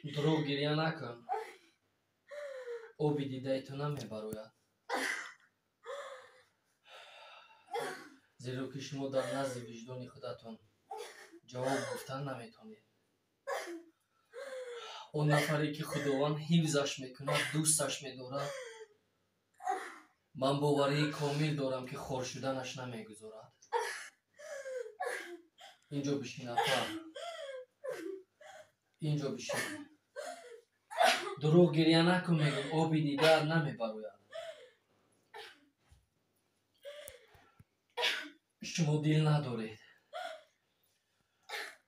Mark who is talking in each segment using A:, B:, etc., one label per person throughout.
A: دروغ گریه نکن. آبی دیده تو نمیبروید. زیرا که شما در نزد وجدان خودتون جواب گفتن نمیتونید. اون نفری که خداوند حفظش میکنه دوستش میدارد، من باوری کامل دارم که خار شدنش نمیگذارد. اینجا بشین اپا، اینجا بشین. دروغ گریه نکن میگم، آبی دیگر نمیبروید. شما دل ندارید.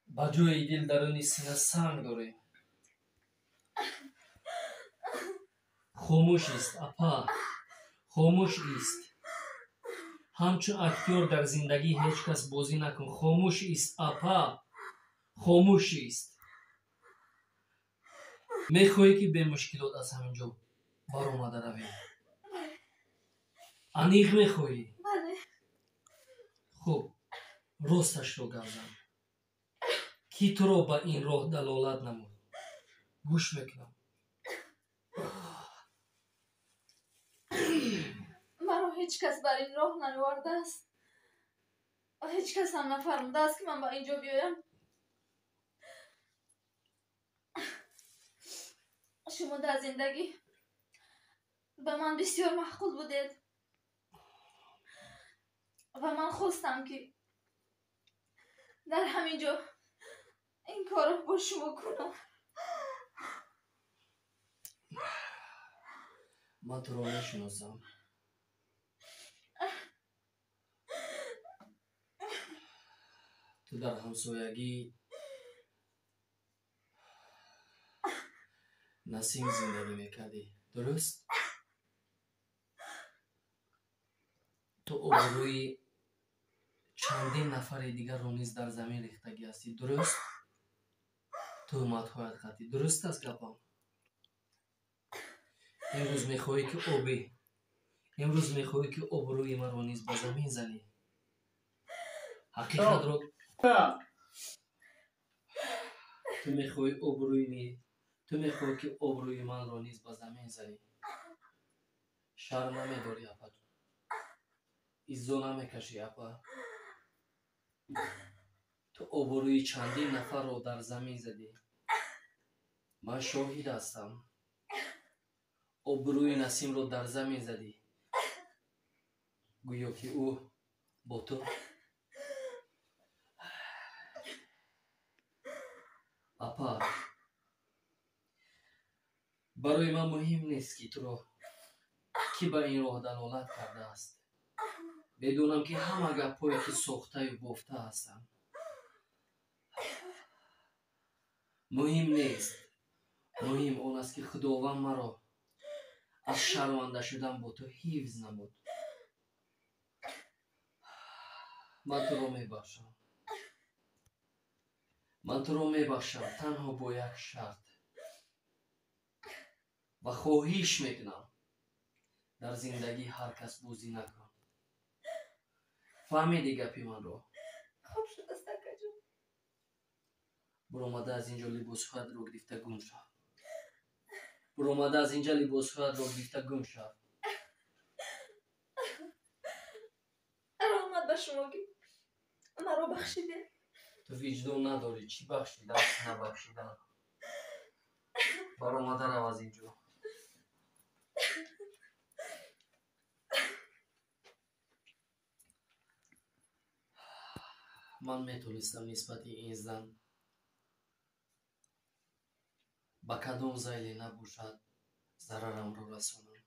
A: با جای دل درون سینه سنگ دارید. خاموش است اپا، خاموش است. همچون اکتور در زندگی هیچ کس بازی نکن. خاموش است اپا، خاموش است. میخواهی که به مشکلات از همینجا بر آمده روی؟ انیق میخواهی؟ خب راستش رو گردم. کی تو را به این راه دلالت نمود؟ گوش میکنم.
B: مرا هیچ کس بر این راه ننوارده است و هیچ کس هم نفرموده است که من با اینجا بیایم. شما در زندگی به من بسیار محقول بودید و من خواستم که در همینجا این کار رو با شما کنم.
A: من تو را میشناسم. تو در همسایگی نسیم زندگی میکردی، درست؟ تو آبروی چندین نفر دیگر رو نیز در زمین ریختگی هستی، درست؟ تهمت هایت قطعی، درست است گپم؟ امروز میخواهی که امروز میخواهی که آبروی من رو نیز به زمین زنی. حقیقت رو تو میخواهی که آبروی من رو نیز به زمین زنی. شرم نمیداری اپا؟ ایزو نمیکشی اپا؟ تو آبروی چندین نفر رو در زمین زدی. من شاهد هستم. آبروی نسیم رو در زمین زدی. گویا که او با تو اپا، برای من مهم نیست که تو رو کی به این راه دلالت کرده است. بدونم که همه گپایی که ساخته و گفته هستم. مهم نیست. مهم اون است که خداوند مرا از شرمنده شدن با تو حفظ نمود. من تو رو میبخشم. من تو رو میبخشم تنها با یک شرط و خواهش میکنم در زندگی هر کس بازی نکن. فهمیدی گپی من رو؟
B: خوب شد است اکا جون.
A: برآمده از اینجا لباس خود رو گرفته گم شو. برآمده از اینجا لباس خود رو گرفته گم شو.
B: رحمت به شما که مرا بخشیده.
A: تو وجدان نداری چی بخشیدن نبخشیدن. برآمده رو از اینجا. من میتونستم نسبت این زن با کدام زیلی نباشد ضررم رو رسونم.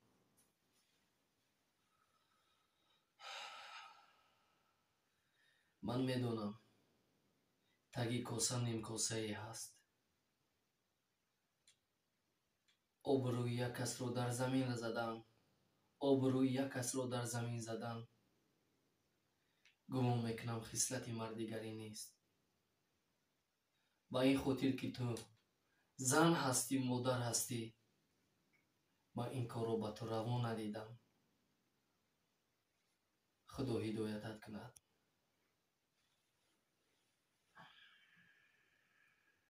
A: من میدونم تگی کاسه نیم کاسه ای هست. آبروی یک کس رو در زمین زدن، آبروی یک کس رو در زمین زدن، گمان میکنم خصلت مردیگری نیست. با این خاطر که تو زن هستی، مادر هستی، من این کار رو با تو روا ندیدم. خدا هدایتت کند.